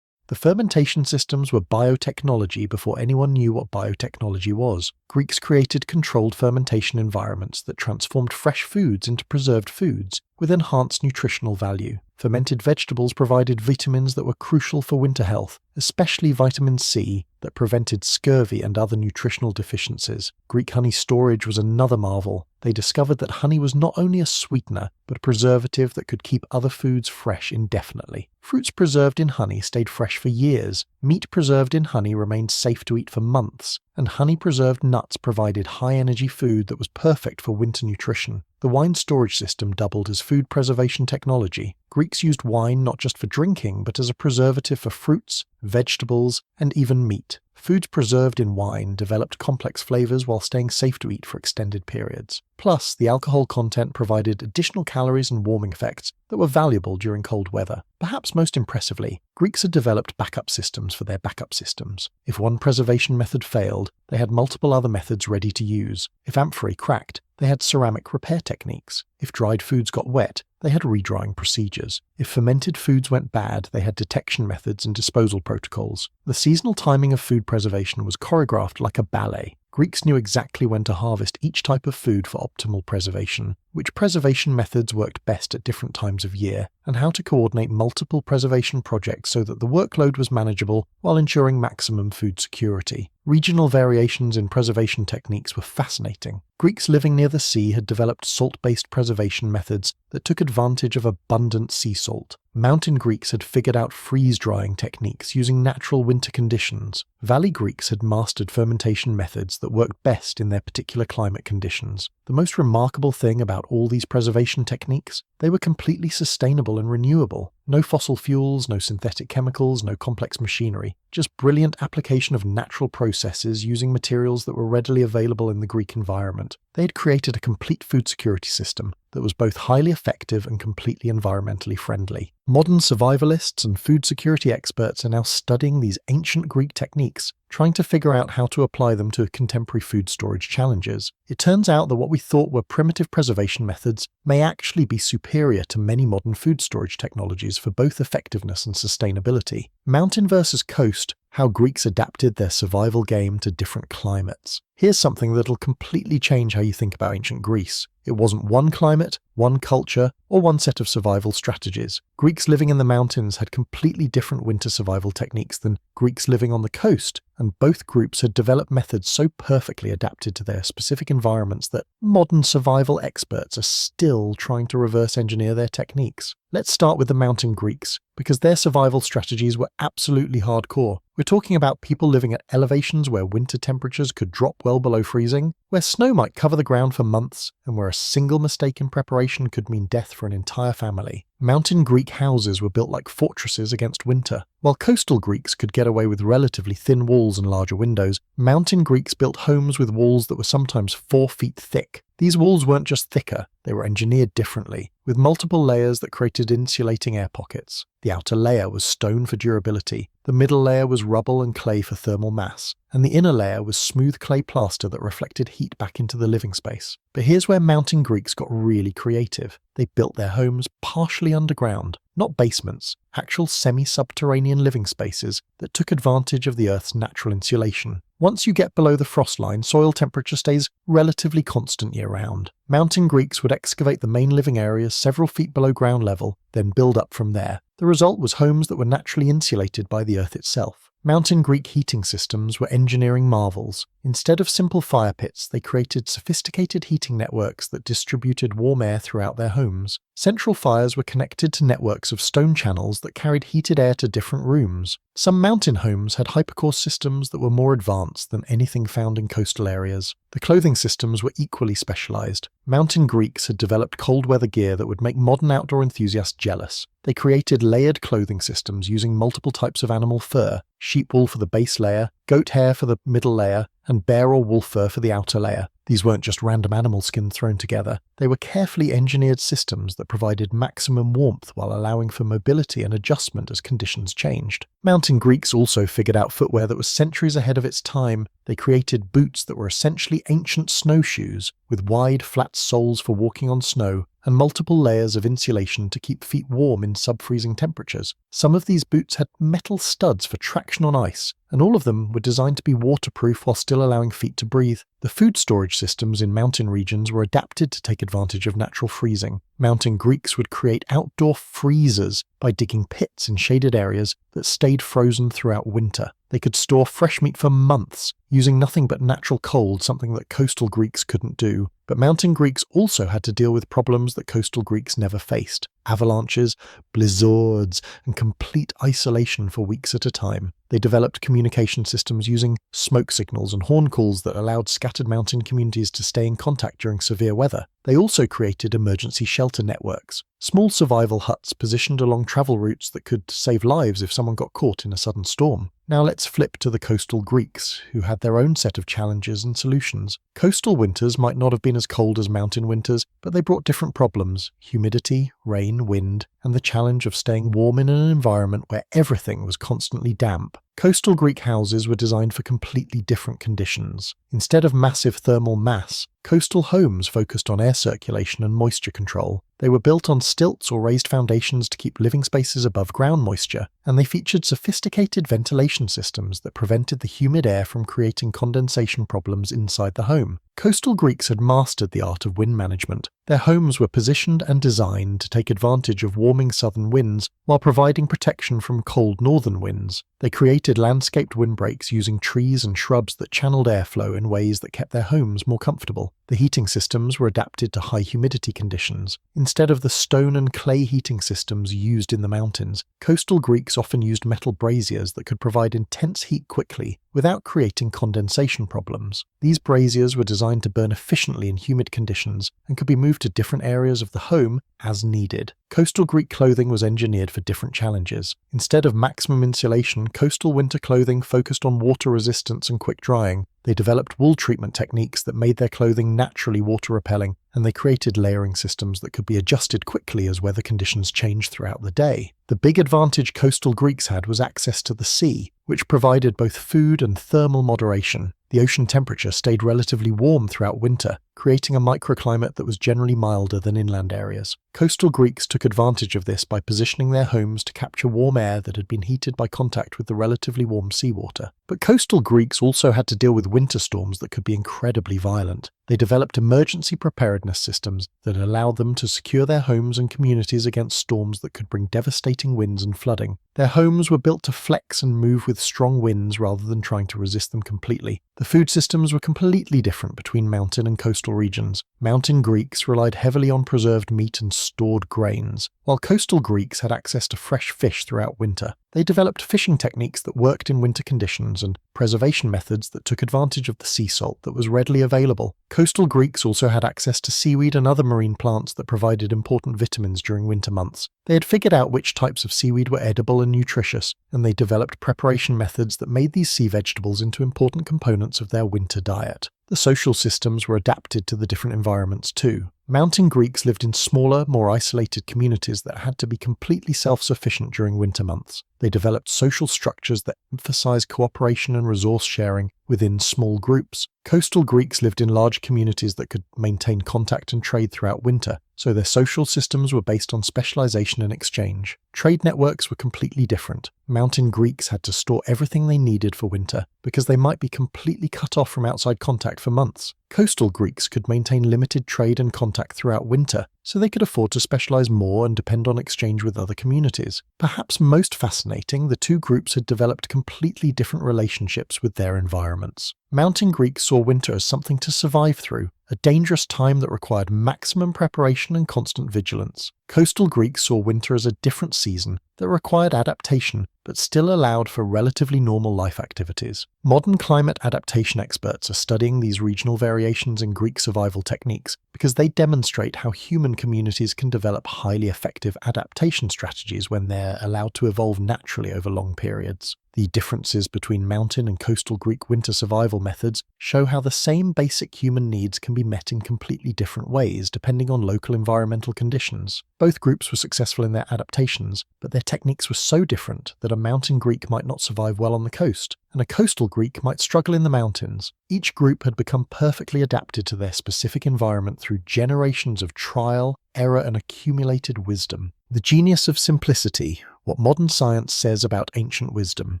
The fermentation systems were biotechnology before anyone knew what biotechnology was. Greeks created controlled fermentation environments that transformed fresh foods into preserved foods with enhanced nutritional value. Fermented vegetables provided vitamins that were crucial for winter health, especially vitamin C that prevented scurvy and other nutritional deficiencies. Greek honey storage was another marvel. They discovered that honey was not only a sweetener, but a preservative that could keep other foods fresh indefinitely. Fruits preserved in honey stayed fresh for years, meat preserved in honey remained safe to eat for months, and honey-preserved nuts provided high-energy food that was perfect for winter nutrition. The wine storage system doubled as food preservation technology. Greeks used wine not just for drinking, but as a preservative for fruits, vegetables, and even meat. Foods preserved in wine developed complex flavors while staying safe to eat for extended periods. Plus, the alcohol content provided additional calories and warming effects that were valuable during cold weather. Perhaps most impressively, Greeks had developed backup systems for their backup systems. If one preservation method failed, they had multiple other methods ready to use. If amphorae cracked, they had ceramic repair techniques. If dried foods got wet, they had redrying procedures. If fermented foods went bad, they had detection methods and disposal protocols. The seasonal timing of food preservation was choreographed like a ballet. Greeks knew exactly when to harvest each type of food for optimal preservation, which preservation methods worked best at different times of year, and how to coordinate multiple preservation projects so that the workload was manageable while ensuring maximum food security. Regional variations in preservation techniques were fascinating. Greeks living near the sea had developed salt-based preservation methods that took advantage of abundant sea salt. Mountain Greeks had figured out freeze-drying techniques using natural winter conditions. Valley Greeks had mastered fermentation methods that worked best in their particular climate conditions. The most remarkable thing about all these preservation techniques, they were completely sustainable and renewable. No fossil fuels, no synthetic chemicals, no complex machinery. Just brilliant application of natural processes using materials that were readily available in the Greek environment. They had created a complete food security system that was both highly effective and completely environmentally friendly. Modern survivalists and food security experts are now studying these ancient Greek techniques, trying to figure out how to apply them to contemporary food storage challenges. It turns out that what we thought were primitive preservation methods may actually be superior to many modern food storage technologies for both effectiveness and sustainability. Mountain versus coast, how Greeks adapted their survival game to different climates. Here's something that'll completely change how you think about ancient Greece. It wasn't one climate, one culture, or one set of survival strategies. Greeks living in the mountains had completely different winter survival techniques than Greeks living on the coast, and both groups had developed methods so perfectly adapted to their specific environments that modern survival experts are still trying to reverse engineer their techniques. Let's start with the mountain Greeks, because their survival strategies were absolutely hardcore. We're talking about people living at elevations where winter temperatures could drop well below freezing, where snow might cover the ground for months, and where a single mistake in preparation could mean death for an entire family. Mountain Greek houses were built like fortresses against winter. While coastal Greeks could get away with relatively thin walls and larger windows, mountain Greeks built homes with walls that were sometimes 4 feet thick. These walls weren't just thicker, they were engineered differently, with multiple layers that created insulating air pockets. The outer layer was stone for durability, the middle layer was rubble and clay for thermal mass, and the inner layer was smooth clay plaster that reflected heat back into the living space. But here's where mountain Greeks got really creative. They built their homes partially underground, not basements, actual semi-subterranean living spaces that took advantage of the Earth's natural insulation. Once you get below the frost line, soil temperature stays relatively constant year-round. Mountain Greeks would excavate the main living areas several feet below ground level, then build up from there. The result was homes that were naturally insulated by the Earth itself. Mountain Greek heating systems were engineering marvels. Instead of simple fire pits, they created sophisticated heating networks that distributed warm air throughout their homes. Central fires were connected to networks of stone channels that carried heated air to different rooms. Some mountain homes had hypercore systems that were more advanced than anything found in coastal areas. The clothing systems were equally specialized. Mountain Greeks had developed cold weather gear that would make modern outdoor enthusiasts jealous. They created layered clothing systems using multiple types of animal fur, sheep wool for the base layer, goat hair for the middle layer, and bear or wolf fur for the outer layer. These weren't just random animal skin thrown together. They were carefully engineered systems that provided maximum warmth while allowing for mobility and adjustment as conditions changed. Mountain Greeks also figured out footwear that was centuries ahead of its time. They created boots that were essentially ancient snowshoes, with wide, flat soles for walking on snow, and multiple layers of insulation to keep feet warm in sub-freezing temperatures. Some of these boots had metal studs for traction on ice, and all of them were designed to be waterproof while still allowing feet to breathe. The food storage systems in mountain regions were adapted to take advantage of natural freezing. Mountain Greeks would create outdoor freezers by digging pits in shaded areas that stayed frozen throughout winter. They could store fresh meat for months, using nothing but natural cold, something that coastal Greeks couldn't do. But mountain Greeks also had to deal with problems that coastal Greeks never faced: avalanches, blizzards, and complete isolation for weeks at a time. They developed communication systems using smoke signals and horn calls that allowed scattered mountain communities to stay in contact during severe weather. They also created emergency shelter networks, small survival huts positioned along travel routes that could save lives if someone got caught in a sudden storm. Now let's flip to the coastal Greeks, who had their own set of challenges and solutions. Coastal winters might not have been as cold as mountain winters, but they brought different problems: humidity, rain, wind, and the challenge of staying warm in an environment where everything was constantly damp. Coastal Greek houses were designed for completely different conditions. Instead of massive thermal mass, coastal homes focused on air circulation and moisture control. They were built on stilts or raised foundations to keep living spaces above ground moisture, and they featured sophisticated ventilation systems that prevented the humid air from creating condensation problems inside the home. Coastal Greeks had mastered the art of wind management. Their homes were positioned and designed to take advantage of warming southern winds while providing protection from cold northern winds. They created landscaped windbreaks using trees and shrubs that channeled airflow in ways that kept their homes more comfortable. The heating systems were adapted to high humidity conditions. Instead of the stone and clay heating systems used in the mountains, coastal Greeks often used metal braziers that could provide intense heat quickly without creating condensation problems. These braziers were designed to burn efficiently in humid conditions and could be moved to different areas of the home as needed. Coastal Greek clothing was engineered for different challenges. Instead of maximum insulation, coastal winter clothing focused on water resistance and quick drying. They developed wool treatment techniques that made their clothing naturally water-repelling, and they created layering systems that could be adjusted quickly as weather conditions changed throughout the day. The big advantage coastal Greeks had was access to the sea, which provided both food and thermal moderation. The ocean temperature stayed relatively warm throughout winter, creating a microclimate that was generally milder than inland areas. Coastal Greeks took advantage of this by positioning their homes to capture warm air that had been heated by contact with the relatively warm seawater. But coastal Greeks also had to deal with winter storms that could be incredibly violent. They developed emergency preparedness systems that allowed them to secure their homes and communities against storms that could bring devastating winds and flooding. Their homes were built to flex and move with strong winds rather than trying to resist them completely. The food systems were completely different between mountain and coastal regions. Mountain Greeks relied heavily on preserved meat and stored grains, while coastal Greeks had access to fresh fish throughout winter. They developed fishing techniques that worked in winter conditions and preservation methods that took advantage of the sea salt that was readily available. Coastal Greeks also had access to seaweed and other marine plants that provided important vitamins during winter months. They had figured out which types of seaweed were edible and nutritious, and they developed preparation methods that made these sea vegetables into important components of their winter diet. The social systems were adapted to the different environments too. Mountain Greeks lived in smaller, more isolated communities that had to be completely self-sufficient during winter months. They developed social structures that emphasized cooperation and resource sharing within small groups. Coastal Greeks lived in large communities that could maintain contact and trade throughout winter, so their social systems were based on specialization and exchange. Trade networks were completely different. Mountain Greeks had to store everything they needed for winter because they might be completely cut off from outside contact for months. Coastal Greeks could maintain limited trade and contact throughout winter, so they could afford to specialize more and depend on exchange with other communities. Perhaps most fascinating, the two groups had developed completely different relationships with their environments. Mountain Greeks saw winter as something to survive through, a dangerous time that required maximum preparation and constant vigilance. Coastal Greeks saw winter as a different season that required adaptation, but still allowed for relatively normal life activities. Modern climate adaptation experts are studying these regional variations in Greek survival techniques because they demonstrate how human communities can develop highly effective adaptation strategies when they're allowed to evolve naturally over long periods. The differences between mountain and coastal Greek winter survival methods show how the same basic human needs can be met in completely different ways depending on local environmental conditions. Both groups were successful in their adaptations, but their techniques were so different that a mountain Greek might not survive well on the coast, and a coastal Greek might struggle in the mountains. Each group had become perfectly adapted to their specific environment through generations of trial, error, and accumulated wisdom. The genius of simplicity, what modern science says about ancient wisdom.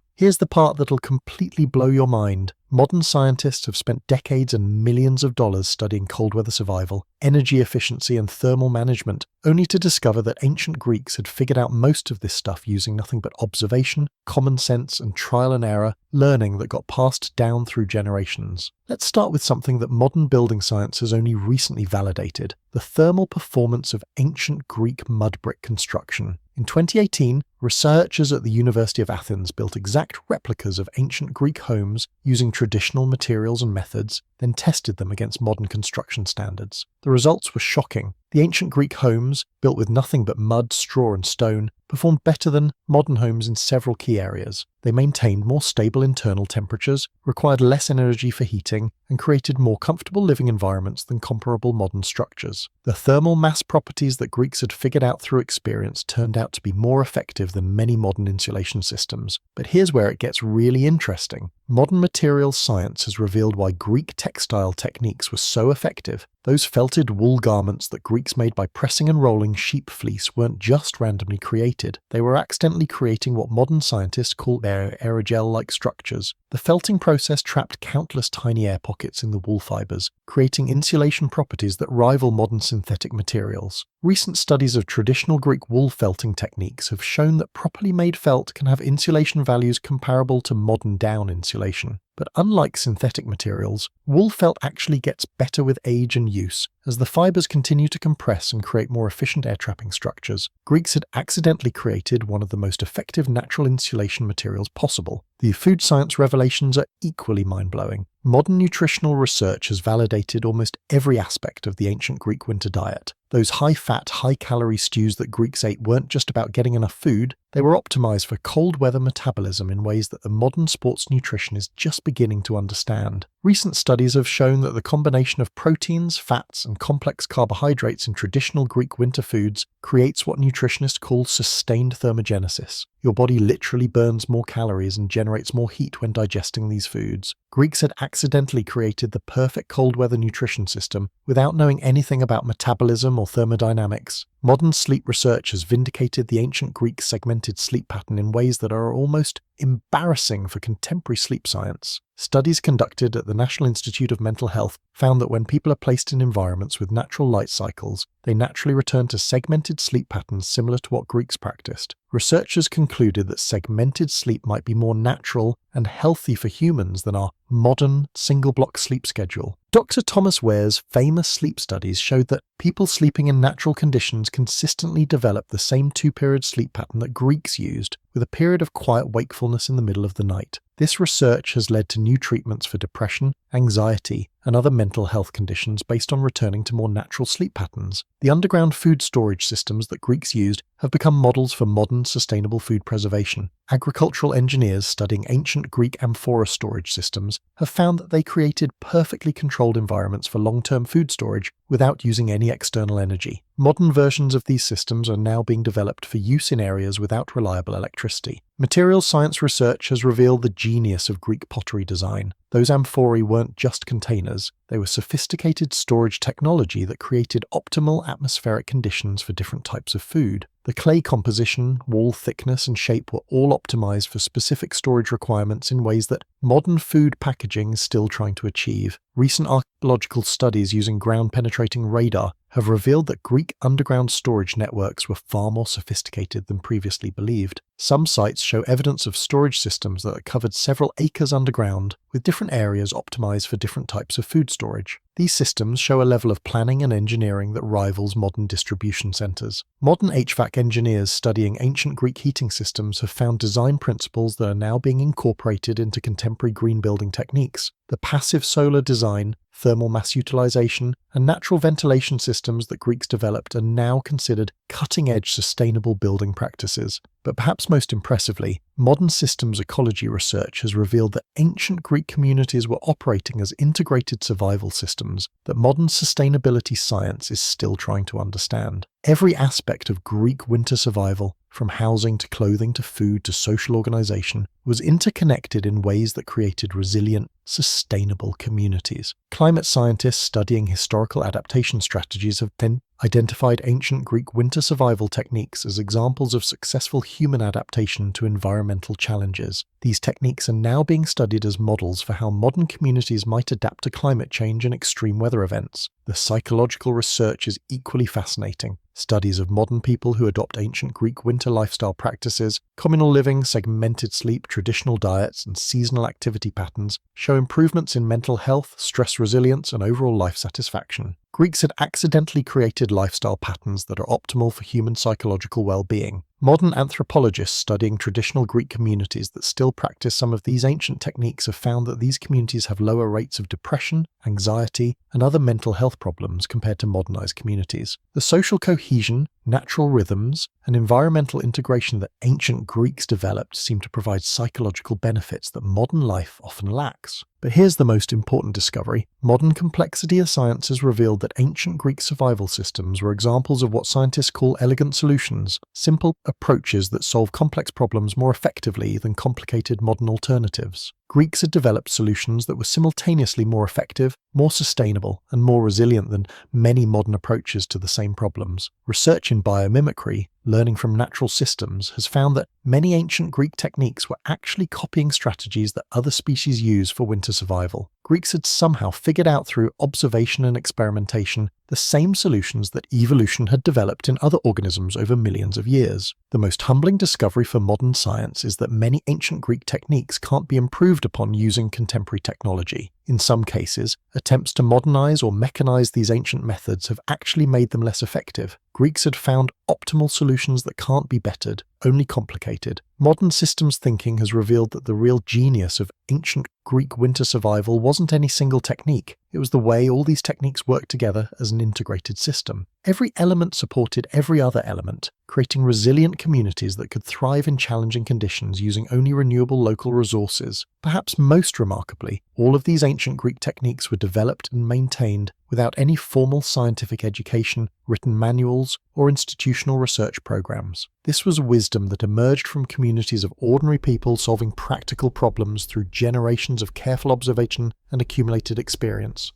Here's the part that'll completely blow your mind. Modern scientists have spent decades and millions of dollars studying cold weather survival, energy efficiency, and thermal management, only to discover that ancient Greeks had figured out most of this stuff using nothing but observation, common sense, and trial and error, learning that got passed down through generations. Let's start with something that modern building science has only recently validated: the thermal performance of ancient Greek mud brick construction. In 2018, researchers at the University of Athens built exact replicas of ancient Greek homes using traditional materials and methods, then tested them against modern construction standards. The results were shocking. The ancient Greek homes, built with nothing but mud, straw, and stone, performed better than modern homes in several key areas. They maintained more stable internal temperatures, required less energy for heating, and created more comfortable living environments than comparable modern structures. The thermal mass properties that Greeks had figured out through experience turned out to be more effective than many modern insulation systems. But here's where it gets really interesting. Modern materials science has revealed why Greek textile techniques were so effective. Those felted wool garments that Greeks made by pressing and rolling sheep fleece weren't just randomly created, they were accidentally creating what modern scientists call aerogel-like structures. The felting process trapped countless tiny air pockets in the wool fibers, creating insulation properties that rival modern synthetic materials. Recent studies of traditional Greek wool felting techniques have shown that properly made felt can have insulation values comparable to modern down insulation. But unlike synthetic materials, wool felt actually gets better with age and use. As the fibers continue to compress and create more efficient air-trapping structures, Greeks had accidentally created one of the most effective natural insulation materials possible. The food science revelations are equally mind-blowing. Modern nutritional research has validated almost every aspect of the ancient Greek winter diet. Those high-fat, high-calorie stews that Greeks ate weren't just about getting enough food, they were optimized for cold-weather metabolism in ways that the modern sports nutrition is just beginning to understand. Recent studies have shown that the combination of proteins, fats, and complex carbohydrates in traditional Greek winter foods creates what nutritionists call sustained thermogenesis. Your body literally burns more calories and generates more heat when digesting these foods. Greeks had accidentally created the perfect cold-weather nutrition system without knowing anything about metabolism or thermodynamics. Modern sleep research has vindicated the ancient Greek segmented sleep pattern in ways that are almost embarrassing for contemporary sleep science. Studies conducted at the National Institute of Mental Health found that when people are placed in environments with natural light cycles, they naturally return to segmented sleep patterns similar to what Greeks practiced. Researchers concluded that segmented sleep might be more natural and healthy for humans than our modern single-block sleep schedule. Dr. Thomas Ware's famous sleep studies showed that people sleeping in natural conditions consistently develop the same two-period sleep pattern that Greeks used, with a period of quiet wakefulness in the middle of the night. This research has led to new treatments for depression, anxiety, and other mental health conditions based on returning to more natural sleep patterns. The underground food storage systems that Greeks used have become models for modern sustainable food preservation. Agricultural engineers studying ancient Greek amphora storage systems have found that they created perfectly controlled environments for long-term food storage without using any external energy. Modern versions of these systems are now being developed for use in areas without reliable electricity. Materials science research has revealed the genius of Greek pottery design. Those amphorae weren't just containers, they were sophisticated storage technology that created optimal atmospheric conditions for different types of food. The clay composition, wall thickness, and shape were all optimized for specific storage requirements in ways that modern food packaging is still trying to achieve. Recent archaeological studies using ground-penetrating radar have revealed that Greek underground storage networks were far more sophisticated than previously believed. Some sites show evidence of storage systems that covered several acres underground, with different areas optimized for different types of food storage. These systems show a level of planning and engineering that rivals modern distribution centers. Modern HVAC engineers studying ancient Greek heating systems have found design principles that are now being incorporated into contemporary green building techniques. The passive solar design, thermal mass utilization, and natural ventilation systems that Greeks developed are now considered cutting-edge sustainable building practices. But perhaps most impressively, modern systems ecology research has revealed that ancient Greek communities were operating as integrated survival systems that modern sustainability science is still trying to understand. Every aspect of Greek winter survival, from housing to clothing to food to social organization, was interconnected in ways that created resilient, sustainable communities. Climate scientists studying historical adaptation strategies have then identified ancient Greek winter survival techniques as examples of successful human adaptation to environmental challenges. These techniques are now being studied as models for how modern communities might adapt to climate change and extreme weather events. The psychological research is equally fascinating. Studies of modern people who adopt ancient Greek winter lifestyle practices, communal living, segmented sleep, traditional diets, and seasonal activity patterns show improvements in mental health, stress resilience, and overall life satisfaction. Greeks had accidentally created lifestyle patterns that are optimal for human psychological well-being. Modern anthropologists studying traditional Greek communities that still practice some of these ancient techniques have found that these communities have lower rates of depression, anxiety, and other mental health problems compared to modernized communities. The social cohesion, natural rhythms, and environmental integration that ancient Greeks developed seem to provide psychological benefits that modern life often lacks. But here's the most important discovery. Modern complexity of science has revealed that ancient Greek survival systems were examples of what scientists call elegant solutions, simple approaches that solve complex problems more effectively than complicated modern alternatives. Greeks had developed solutions that were simultaneously more effective, more sustainable, and more resilient than many modern approaches to the same problems. Research in biomimicry, learning from natural systems, has found that many ancient Greek techniques were actually copying strategies that other species use for winter survival. Greeks had somehow figured out through observation and experimentation the same solutions that evolution had developed in other organisms over millions of years. The most humbling discovery for modern science is that many ancient Greek techniques can't be improved upon using contemporary technology. In some cases, attempts to modernize or mechanize these ancient methods have actually made them less effective. Greeks had found optimal solutions that can't be bettered, only complicated. Modern systems thinking has revealed that the real genius of ancient Greek winter survival wasn't any single technique. It was the way all these techniques worked together as an integrated system. Every element supported every other element, creating resilient communities that could thrive in challenging conditions using only renewable local resources. Perhaps most remarkably, all of these ancient Greek techniques were developed and maintained without any formal scientific education, written manuals, or institutional research programs. This was wisdom that emerged from communities of ordinary people solving practical problems through generations of careful observation and accumulated experience.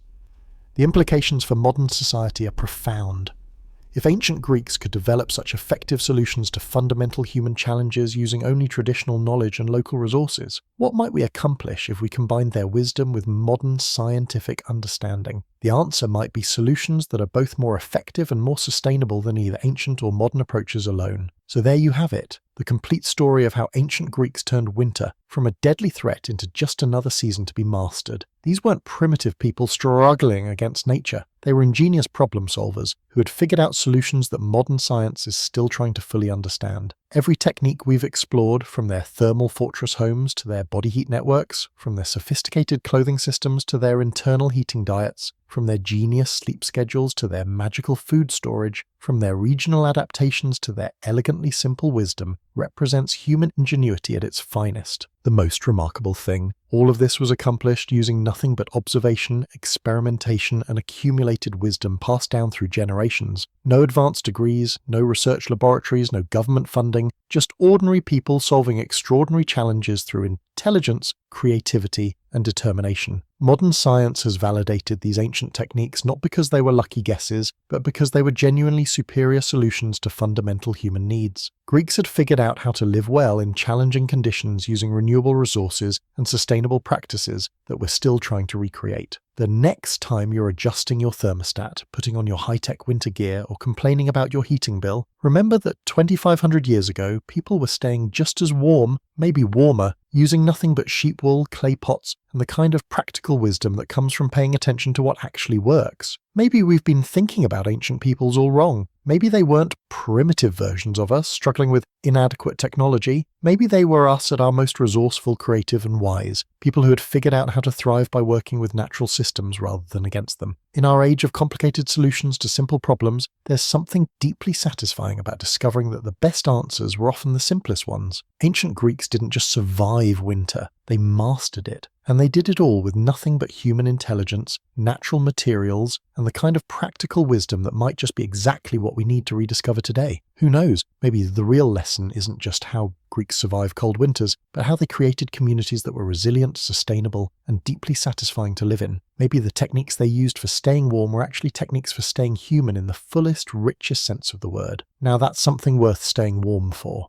The implications for modern society are profound. If ancient Greeks could develop such effective solutions to fundamental human challenges using only traditional knowledge and local resources, what might we accomplish if we combined their wisdom with modern scientific understanding? The answer might be solutions that are both more effective and more sustainable than either ancient or modern approaches alone. So there you have it, the complete story of how ancient Greeks turned winter from a deadly threat into just another season to be mastered. These weren't primitive people struggling against nature. They were ingenious problem solvers who had figured out solutions that modern science is still trying to fully understand. Every technique we've explored, from their thermal fortress homes to their body heat networks, from their sophisticated clothing systems to their internal heating diets, from their genius sleep schedules to their magical food storage, from their regional adaptations to their elegantly simple wisdom, represents human ingenuity at its finest. The most remarkable thing, all of this was accomplished using nothing but observation, experimentation, and accumulated wisdom passed down through generations. No advanced degrees, no research laboratories, no government funding, just ordinary people solving extraordinary challenges through intelligence, creativity, and determination. Modern science has validated these ancient techniques not because they were lucky guesses, but because they were genuinely superior solutions to fundamental human needs. Greeks had figured out how to live well in challenging conditions using renewable resources and sustainable practices that we're still trying to recreate. The next time you're adjusting your thermostat, putting on your high-tech winter gear, or complaining about your heating bill, remember that 2,500 years ago, people were staying just as warm, maybe warmer, using nothing but sheep wool, clay pots, and the kind of practical wisdom that comes from paying attention to what actually works. Maybe we've been thinking about ancient peoples all wrong. Maybe they weren't primitive versions of us, struggling with inadequate technology. Maybe they were us at our most resourceful, creative, and wise, people who had figured out how to thrive by working with natural systems rather than against them. In our age of complicated solutions to simple problems, there's something deeply satisfying about discovering that the best answers were often the simplest ones. Ancient Greeks didn't just survive winter, they mastered it. And they did it all with nothing but human intelligence, natural materials, and the kind of practical wisdom that might just be exactly what we need to rediscover today. Who knows, maybe the real lesson isn't just how Greeks survived cold winters, but how they created communities that were resilient, sustainable, and deeply satisfying to live in. Maybe the techniques they used for staying warm were actually techniques for staying human in the fullest, richest sense of the word. Now that's something worth staying warm for.